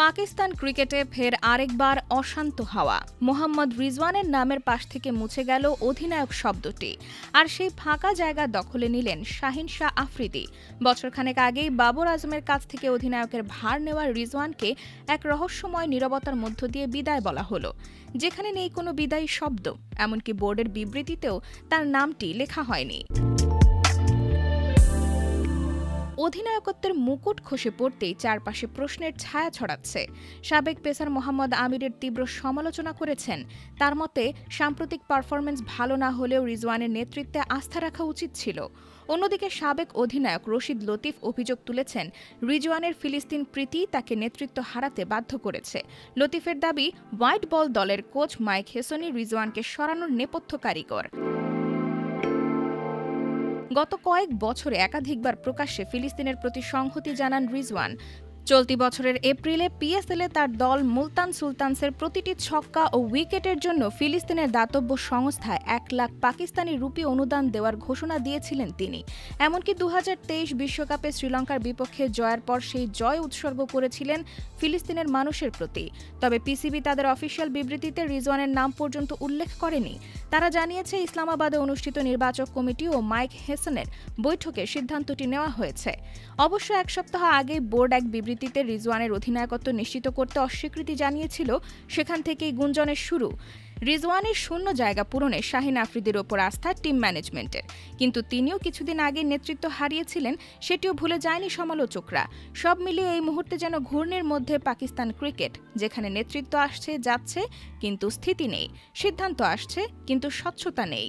পাকিস্তান ক্রিকেটে ফের আরেকবার অশান্ত হাওয়া। মোহাম্মদ রিজওয়ানের নামের পাশ থেকে মুছে গেল অধিনায়ক শব্দটি, আর সেই ফাঁকা জায়গা দখলে নিলেন শাহিন শাহ আফ্রিদি। বছরখানেক আগেই বাবর আজমের কাছ থেকে অধিনায়কের ভার নেওয়া রিজওয়ানকে এক রহস্যময় নীরবতার মধ্য দিয়ে বিদায় বলা হলো, যেখানে নেই কোনো বিদায়ী শব্দ, এমনকি বোর্ডের বিবৃতিতেও তার নামটি লেখা হয়নি। অধিনায়কত্বের মুকুট খসে পড়তেই চারপাশে প্রশ্নের ছায়া ছড়াচ্ছে। সাবেক পেসার মোহাম্মদ আমিরের তীব্র সমালোচনা করেছেন। তার মতে, সাম্প্রতিক পারফরম্যান্স ভালো না হলেও রিজওয়ানের নেতৃত্বে আস্থা রাখা উচিত ছিল। অন্যদিকে সাবেক অধিনায়ক রশিদ লতিফ অভিযোগ তুলেছেন, রিজওয়ানের ফিলিস্তিন প্রীতি তাকে নেতৃত্ব হারাতে বাধ্য করেছে। লতিফের দাবি, হোয়াইট বল দলের কোচ মাইক হেসনি রিজওয়ানকে সরানোর নেপথ্য কারিগর। গত কয়েক বছরে একাধিকবার প্রকাশ্যে ফিলিস্তিনের প্রতি সংহতি জানান রিজওয়ান। চলতি বছরের এপ্রিলে পিএসএলে তার দল মুলতান সুলতানসের প্রতিটি ছক্কা ও উইকেটের জন্য ফিলিস্তিনের দাতব্য সংস্থায় 1 লাখ পাকিস্তানি রুপি অনুদান দেওয়ার ঘোষণা দিয়েছিলেন তিনি। এমনকি 2023 বিশ্বকাপে শ্রীলঙ্কার বিপক্ষে জয়ের পর সেই জয় উৎসর্গ করেছিলেন ফিলিস্তিনের মানুষের প্রতি। তবে পিসিবি তাদের অফিসিয়াল বিবৃতিতে রিজওয়ানের নাম পর্যন্ত উল্লেখ করেনি। তারা জানিয়েছে, ইসলামাবাদে অনুষ্ঠিত নির্বাচক কমিটি ও মাইক হেসনের বৈঠকে সিদ্ধান্তটি নেওয়া হয়েছে। অবশ্য এক সপ্তাহ আগেই বোর্ড এক বিবৃতিতে রিজওয়ানের অধিনায়কত্ব নিশ্চিত করতে অস্বীকৃতি জানিয়েছিল। সেখান থেকেই গুঞ্জনের শুরু। রিজওয়ানের শূন্য জায়গা পূরণে শাহিন আফ্রিদির ওপর আস্থা টিম ম্যানেজমেন্টের, কিন্তু তিনিও কিছুদিন আগে নেতৃত্ব হারিয়েছিলেন, সেটিও ভুলে যায়নি সমালোচকরা। সব মিলিয়ে এই মুহূর্তে যেন ঘূর্ণির মধ্যে পাকিস্তান ক্রিকেট, যেখানে নেতৃত্ব আসছে যাচ্ছে কিন্তু স্থিতি নেই, সিদ্ধান্ত আসছে কিন্তু স্বচ্ছতা নেই।